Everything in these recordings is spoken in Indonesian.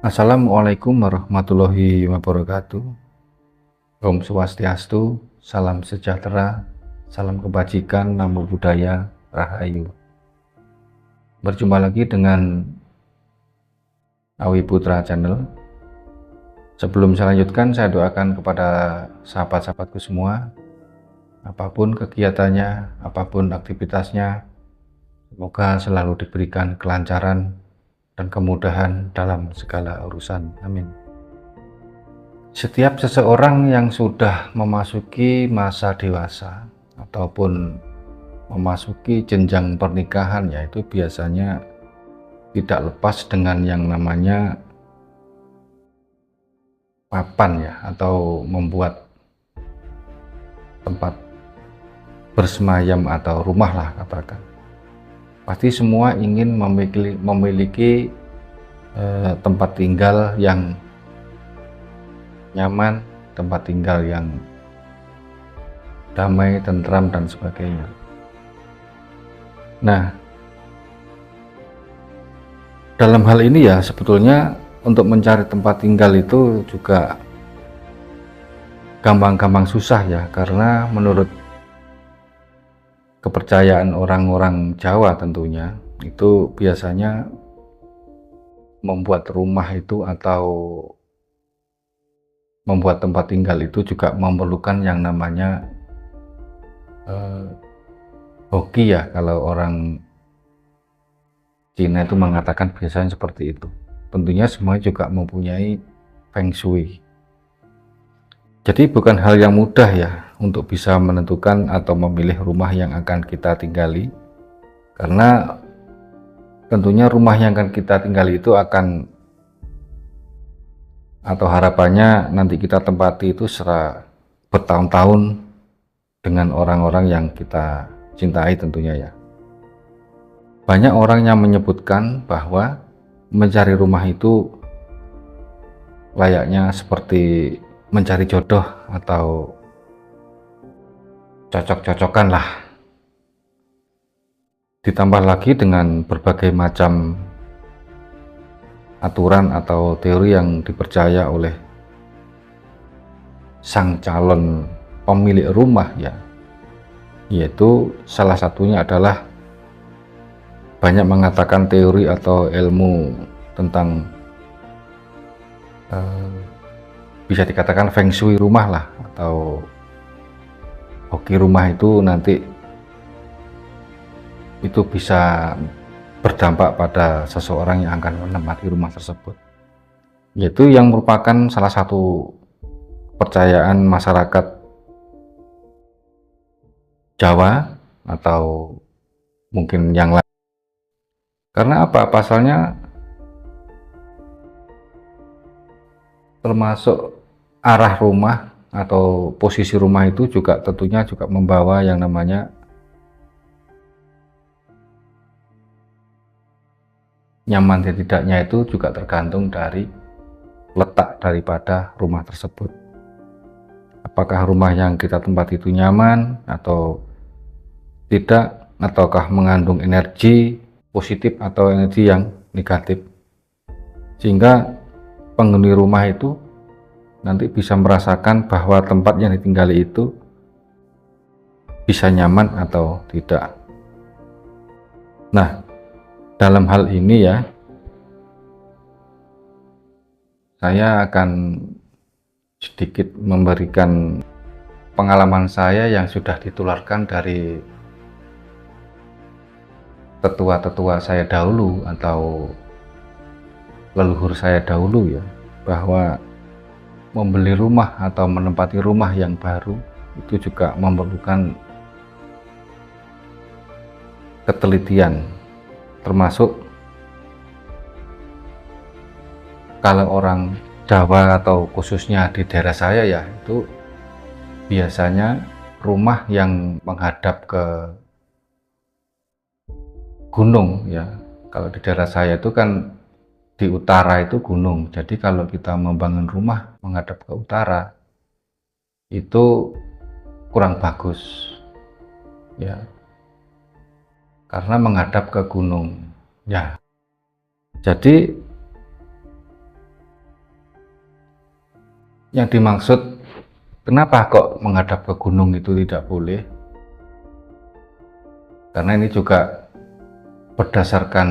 Assalamualaikum warahmatullahi wabarakatuh. Om Swastiastu, salam sejahtera, salam kebajikan, namo buddhaya, rahayu. Berjumpa lagi dengan Awi Putra Channel. Sebelum saya lanjutkan, saya doakan kepada sahabat-sahabatku semua, apapun kegiatannya, apapun aktivitasnya, semoga selalu diberikan kelancaran dan kemudahan dalam segala urusan. Amin. Setiap seseorang yang sudah memasuki masa dewasa ataupun memasuki jenjang pernikahan, yaitu biasanya tidak lepas dengan yang namanya papan ya, atau membuat tempat bersemayam atau rumah lah katakan. Pasti semua ingin memiliki tempat tinggal yang nyaman, tempat tinggal yang damai, tentram, dan sebagainya. Nah, dalam hal ini ya sebetulnya untuk mencari tempat tinggal itu juga gampang-gampang susah ya, karena menurut kepercayaan orang-orang Jawa tentunya itu biasanya membuat rumah itu atau membuat tempat tinggal itu juga memerlukan yang namanya hoki ya, kalau orang Cina itu mengatakan biasanya seperti itu. Tentunya semuanya juga mempunyai feng shui. Jadi bukan hal yang mudah ya untuk bisa menentukan atau memilih rumah yang akan kita tinggali, karena tentunya rumah yang akan kita tinggali itu akan, atau harapannya nanti kita tempati itu secara bertahun-tahun dengan orang-orang yang kita cintai tentunya ya. Banyak orang yang menyebutkan bahwa mencari rumah itu layaknya seperti mencari jodoh atau cocok-cocokan lah. Ditambah lagi dengan berbagai macam aturan atau teori yang dipercaya oleh sang calon pemilik rumah ya, yaitu salah satunya adalah banyak mengatakan teori atau ilmu tentang bisa dikatakan feng shui rumah lah, atau hoki rumah itu nanti itu bisa berdampak pada seseorang yang akan menempati rumah tersebut, yaitu yang merupakan salah satu kepercayaan masyarakat Jawa atau mungkin yang lain. Karena apa? Pasalnya termasuk arah rumah atau posisi rumah itu juga tentunya juga membawa yang namanya nyaman dan tidaknya, itu juga tergantung dari letak daripada rumah tersebut. Apakah rumah yang kita tempati itu nyaman atau tidak, ataukah mengandung energi positif atau energi yang negatif, sehingga penghuni rumah itu nanti bisa merasakan bahwa tempat yang ditinggali itu bisa nyaman atau tidak. Nah, dalam hal ini ya, saya akan sedikit memberikan pengalaman saya yang sudah ditularkan dari tetua-tetua saya dahulu atau leluhur saya dahulu ya, bahwa membeli rumah atau menempati rumah yang baru itu juga memerlukan ketelitian, termasuk kalau orang Jawa atau khususnya di daerah saya ya, itu biasanya rumah yang menghadap ke gunung ya. Kalau di daerah saya itu kan di utara itu gunung, jadi kalau kita membangun rumah menghadap ke utara itu kurang bagus ya, karena menghadap ke gunung ya. Jadi yang dimaksud kenapa kok menghadap ke gunung itu tidak boleh? Karena ini juga berdasarkan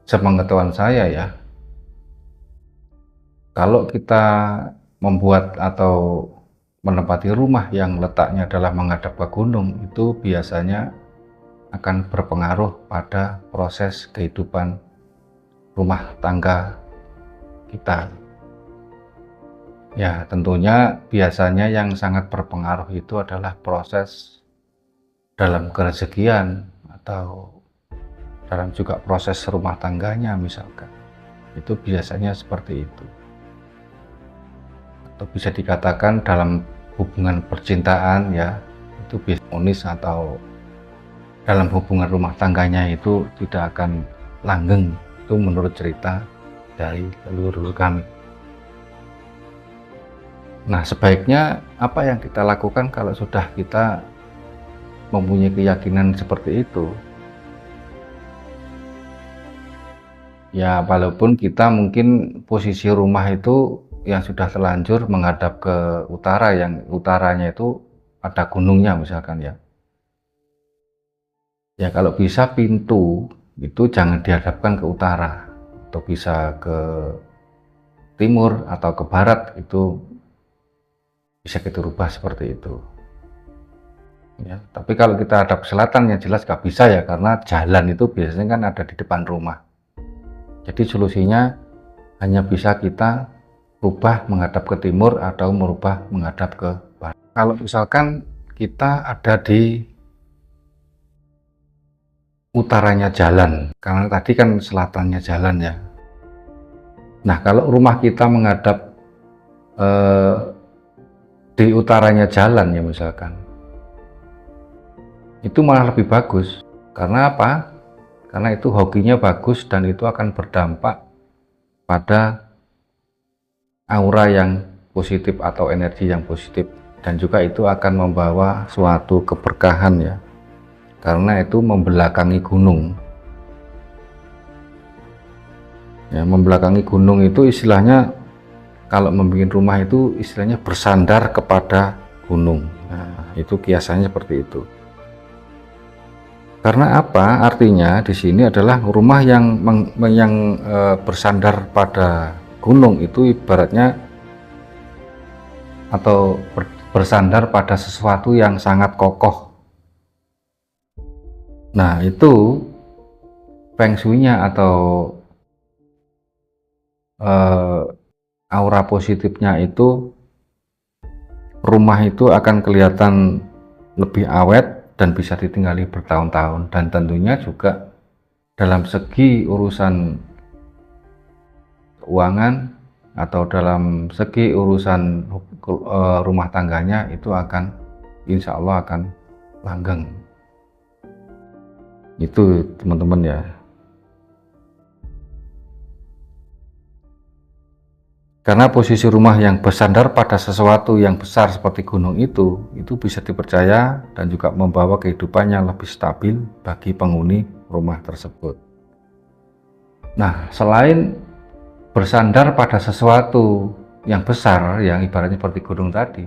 sepengetahuan saya ya, kalau kita membuat atau menempati rumah yang letaknya adalah menghadap ke gunung, itu biasanya akan berpengaruh pada proses kehidupan rumah tangga kita. Ya, tentunya biasanya yang sangat berpengaruh itu adalah proses dalam kerezekian atau dalam juga proses rumah tangganya misalkan. Itu biasanya seperti itu. Atau bisa dikatakan dalam hubungan percintaan ya, itu bisa harmonis, atau dalam hubungan rumah tangganya itu tidak akan langgeng. Itu menurut cerita dari leluhur kami. Nah, sebaiknya apa yang kita lakukan kalau sudah kita mempunyai keyakinan seperti itu? Ya, walaupun kita mungkin posisi rumah itu yang sudah terlanjur menghadap ke utara, yang utaranya itu ada gunungnya misalkan ya. Ya, kalau bisa pintu itu jangan dihadapkan ke utara, atau bisa ke timur atau ke barat, itu bisa kita rubah seperti itu. Ya, tapi kalau kita hadap ke selatan yang jelas gak bisa ya, karena jalan itu biasanya kan ada di depan rumah. Jadi solusinya hanya bisa kita rubah menghadap ke timur atau merubah menghadap ke barat. Kalau misalkan kita ada di utaranya jalan, karena tadi kan selatannya jalan ya. Nah, kalau rumah kita menghadap di utaranya jalan ya misalkan, itu malah lebih bagus. Karena apa? Karena itu hokinya bagus dan itu akan berdampak pada aura yang positif atau energi yang positif, dan juga itu akan membawa suatu keberkahan ya, karena itu membelakangi gunung ya. Membelakangi gunung itu istilahnya, kalau membuat rumah itu istilahnya bersandar kepada gunung. Nah, itu kiasannya seperti itu. Karena apa? Artinya di sini adalah rumah yang bersandar pada gunung itu ibaratnya, atau bersandar pada sesuatu yang sangat kokoh. Nah, itu feng shui-nya atau aura positifnya itu, rumah itu akan kelihatan lebih awet dan bisa ditinggali bertahun-tahun. Dan tentunya juga dalam segi urusan keuangan atau dalam segi urusan rumah tangganya itu akan, insya Allah akan langgeng. Itu teman-teman ya. Karena posisi rumah yang bersandar pada sesuatu yang besar seperti gunung itu bisa dipercaya dan juga membawa kehidupan yang lebih stabil bagi penghuni rumah tersebut. Nah, selain bersandar pada sesuatu yang besar, yang ibaratnya seperti gunung tadi,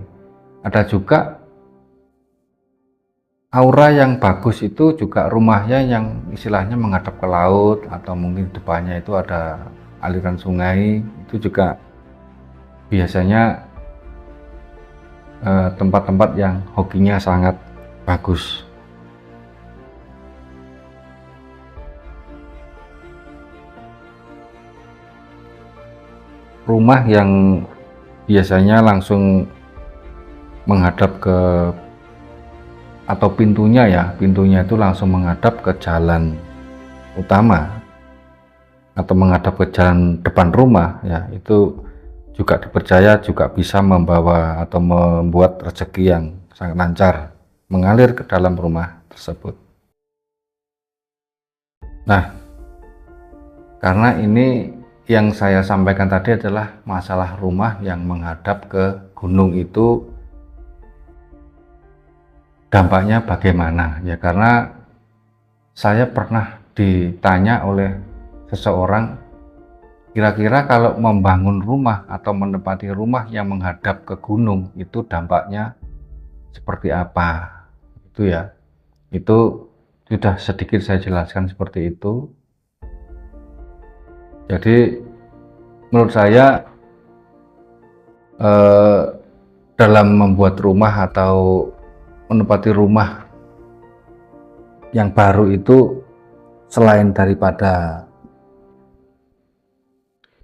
ada juga aura yang bagus itu juga rumahnya yang istilahnya menghadap ke laut, atau mungkin depannya itu ada aliran sungai, itu juga biasanya tempat-tempat yang hokinya sangat bagus. Rumah yang biasanya langsung menghadap ke, atau pintunya itu langsung menghadap ke jalan utama atau menghadap ke jalan depan rumah ya, itu juga dipercaya juga bisa membawa atau membuat rezeki yang sangat lancar mengalir ke dalam rumah tersebut. Nah, karena ini yang saya sampaikan tadi adalah masalah rumah yang menghadap ke gunung itu dampaknya bagaimana ya, karena saya pernah ditanya oleh seseorang, Kira-kira kalau membangun rumah atau menempati rumah yang menghadap ke gunung itu dampaknya seperti apa? Itu ya. Itu sudah sedikit saya jelaskan seperti itu. Jadi menurut saya eh, dalam membuat rumah atau menempati rumah yang baru itu, selain daripada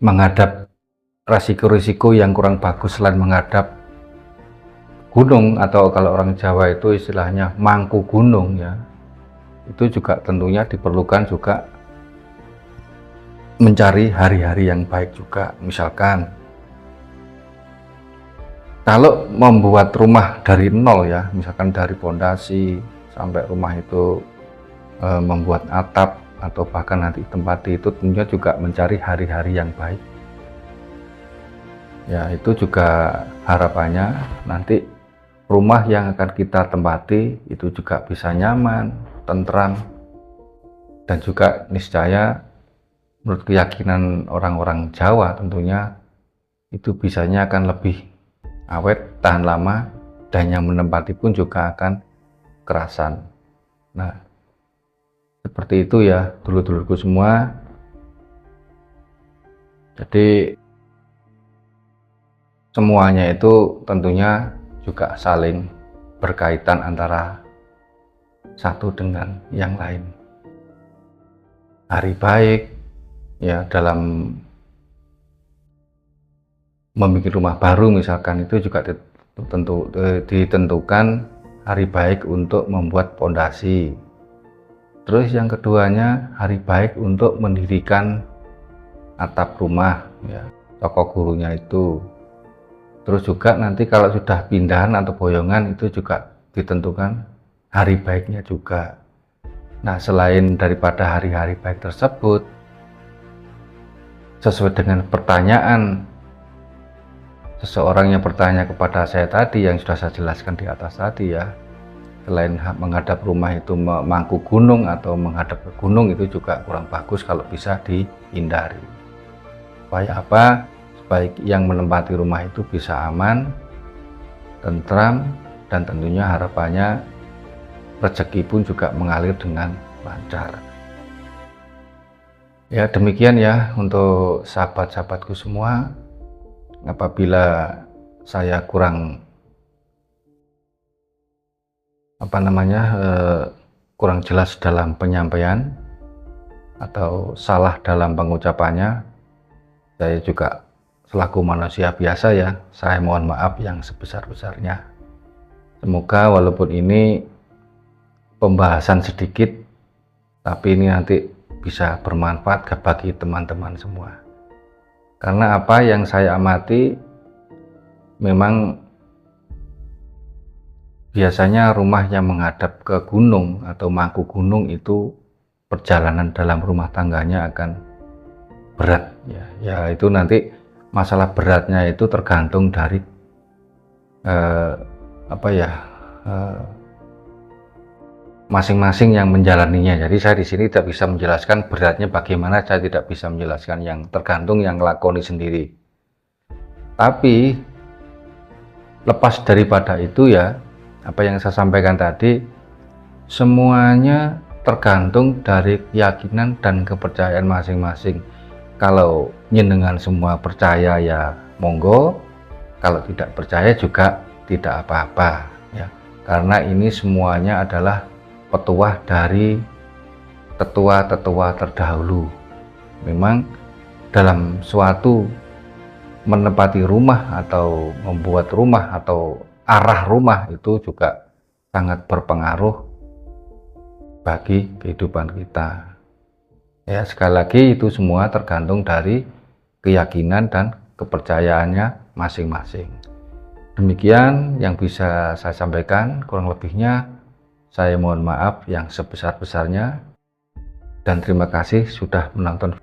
menghadap risiko-risiko yang kurang bagus, selain menghadap gunung atau kalau orang Jawa itu istilahnya mangku gunung ya, itu juga tentunya diperlukan juga mencari hari-hari yang baik juga. Misalkan kalau membuat rumah dari nol ya, misalkan dari pondasi sampai rumah itu membuat atap atau bahkan nanti tempati, itu tentunya juga mencari hari-hari yang baik ya. Itu juga harapannya nanti rumah yang akan kita tempati itu juga bisa nyaman, tentram, dan juga niscaya menurut keyakinan orang-orang Jawa tentunya itu bisanya akan lebih awet, tahan lama, dan yang menempati pun juga akan kerasan. Nah, seperti itu ya dulur-dulurku semua. Jadi semuanya itu tentunya juga saling berkaitan antara satu dengan yang lain. Hari baik ya dalam membuat rumah baru misalkan itu juga ditentukan hari baik untuk membuat pondasi. Terus yang keduanya hari baik untuk mendirikan atap rumah ya, toko gurunya itu. Terus juga nanti kalau sudah pindahan atau boyongan itu juga ditentukan hari baiknya juga. Nah, selain daripada hari-hari baik tersebut, sesuai dengan pertanyaan seseorang yang bertanya kepada saya tadi, yang sudah saya jelaskan di atas tadi ya, selain menghadap rumah itu mangku gunung atau menghadap ke gunung, itu juga kurang bagus kalau bisa dihindari. Supaya apa? Supaya yang menempati rumah itu bisa aman, tentram, dan tentunya harapannya rezeki pun juga mengalir dengan lancar. Ya demikian ya untuk sahabat-sahabatku semua. Apabila saya kurang kurang jelas dalam penyampaian atau salah dalam pengucapannya, saya juga selaku manusia biasa ya, saya mohon maaf yang sebesar-besarnya. Semoga walaupun ini pembahasan sedikit, tapi ini nanti bisa bermanfaat bagi teman-teman semua. Karena apa yang saya amati, memang biasanya rumah yang menghadap ke gunung atau mangku gunung itu perjalanan dalam rumah tangganya akan berat ya. Ya itu nanti masalah beratnya itu tergantung dari masing-masing yang menjalaninya. Jadi saya di sini tidak bisa menjelaskan beratnya bagaimana, saya tidak bisa menjelaskan, yang tergantung yang lakoni sendiri. Tapi lepas daripada itu ya, apa yang saya sampaikan tadi, semuanya tergantung dari keyakinan dan kepercayaan masing-masing. Kalau nyenengan semua percaya ya monggo, kalau tidak percaya juga tidak apa-apa ya. Karena ini semuanya adalah petuah dari tetua-tetua terdahulu. Memang dalam suatu menempati rumah atau membuat rumah atau arah rumah itu juga sangat berpengaruh bagi kehidupan kita. Ya, sekali lagi itu semua tergantung dari keyakinan dan kepercayaannya masing-masing. Demikian yang bisa saya sampaikan, kurang lebihnya saya mohon maaf yang sebesar-besarnya, dan terima kasih sudah menonton.